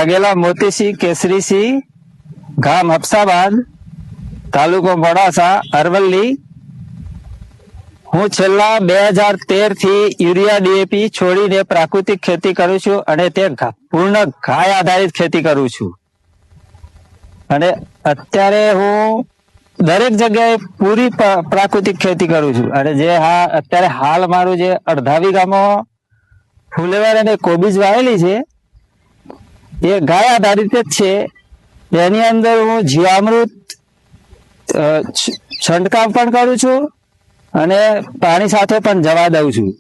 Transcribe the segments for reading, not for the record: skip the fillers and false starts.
વાઘેલા મોતીસિંહ કેસરીસિંહ, ગામ હફસાબાદ, તાલુકો મોડાસા, અરવલ્લી. હું છેલ્લા 2013 થી યુરિયા ડીએપી છોડીને પ્રાકૃતિક ખેતી કરું છું અને તે પૂર્ણ ગાય આધારિત ખેતી કરું છું. અને અત્યારે હું દરેક જગ્યાએ પૂરી પ્રાકૃતિક ખેતી કરું છું. અને જે અત્યારે હાલ મારું જે અડધા વીઘામાં ફુલેવર અને કોબીજ વાવેલી છે એ ગાય આધારિત જ છે. એની અંદર હું જીવામૃત છંટકાવ પણ કરું છું અને પાણી સાથે પણ જવા દઉં છું.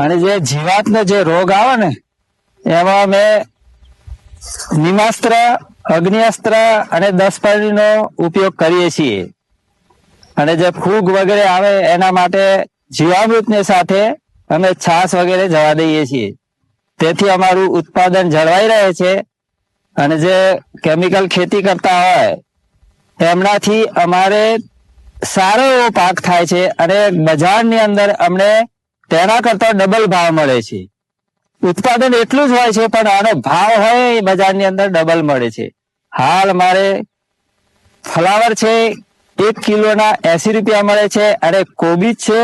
અને જે જીવાતનો જે રોગ આવે ને એમાં અમે નિમાસ્ત્ર, અગ્નિઅસ્ત્ર અને 10 નો ઉપયોગ કરીએ છીએ. અને જે ફૂગ વગેરે આવે એના માટે જીવામૃતની સાથે અમે છાસ વગેરે જવા દઈએ છીએ. તેથી અમારું ઉત્પાદન જળવાઈ રહે છે. અને જે કેમિકલ ખેતી કરતા હોય એમનાથી અમારે સારો એવો પાક થાય છે અને બજારની અંદર અમને તેના કરતા ડબલ ભાવ મળે છે. ઉત્પાદન એટલું જ હોય છે પણ આનો ભાવ હોય એ બજારની અંદર ડબલ મળે છે. હાલ મારે ફ્લાવર છે 1 કિલોના 80 રૂપિયા મળે છે અને કોબીજ છે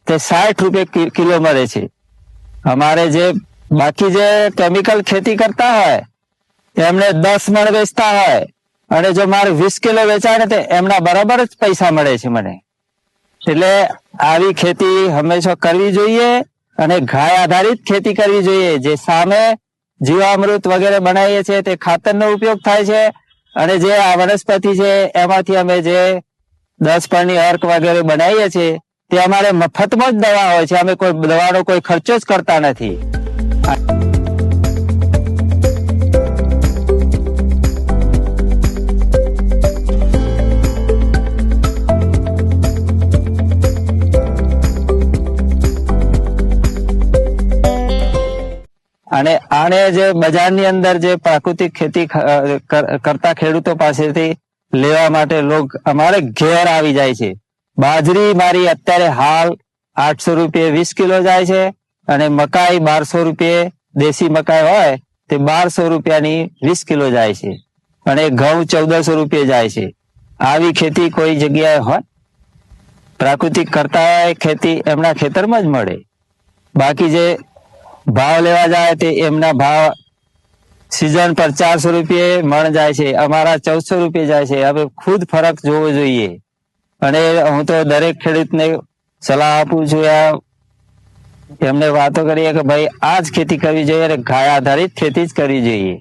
તે 60 રૂપિયા કિલો મળે છે. અમારે જે બાકી જે કેમિકલ ખેતી કરતા હોય એમને 10 મણ વેચતા હોય અને જો મારે 20 કિલો વેચાય ને તો એમના બરાબર જ પૈસા મળે છે મને. એટલે આવી ખેતી હંમેશા કરવી જોઈએ અને ગાય આધારિત ખેતી કરવી જોઈએ. જે સામે જીવામૃત વગેરે બનાવીએ છીએ તે ખાતરનો ઉપયોગ થાય છે અને જે આ વનસ્પતિ છે એમાંથી અમે જે 10 અર્ક વગેરે બનાવીએ છીએ તે અમારે મફતમાં જ દવા હોય છે. અમે કોઈ દવાનો કોઈ ખર્ચો જ કરતા નથી. અને આને જે બજારની અંદર જે પ્રાકૃતિક ખેતી કરતા ખેડૂતો પાસેથી લેવા માટે લોક અમારે ઘેર આવી જાય છે. બાજરી મારી અત્યારે હાલ 800 રૂપિયે 20 કિલો જાય છે અને મકાઈ 1200 રૂપિયે, દેશી મકાઈ હોય તે 1200 રૂપિયાની 20 કિલો જાય છે અને ઘઉં 1400 રૂપિયે જાય છે. આવી ખેતી કોઈ જગ્યાએ હોય? પ્રાકૃતિક કરતા ખેતી એમના ખેતરમાં જ મળે. બાકી જે ભાવ લેવા જાય તે એમના ભાવ સીઝન પર 400 રૂપિયે મણ જાય છે, અમારા 1400 રૂપિયે જાય છે. હવે ખુદ ફરક જોવો જોઈએ. અને હું તો દરેક ખેડૂતને સલાહ આપું છું, એમને વાતો કરીએ કે ભાઈ આ જ ખેતી કરવી જોઈએ અને ગાય આધારિત ખેતી જ કરવી જોઈએ.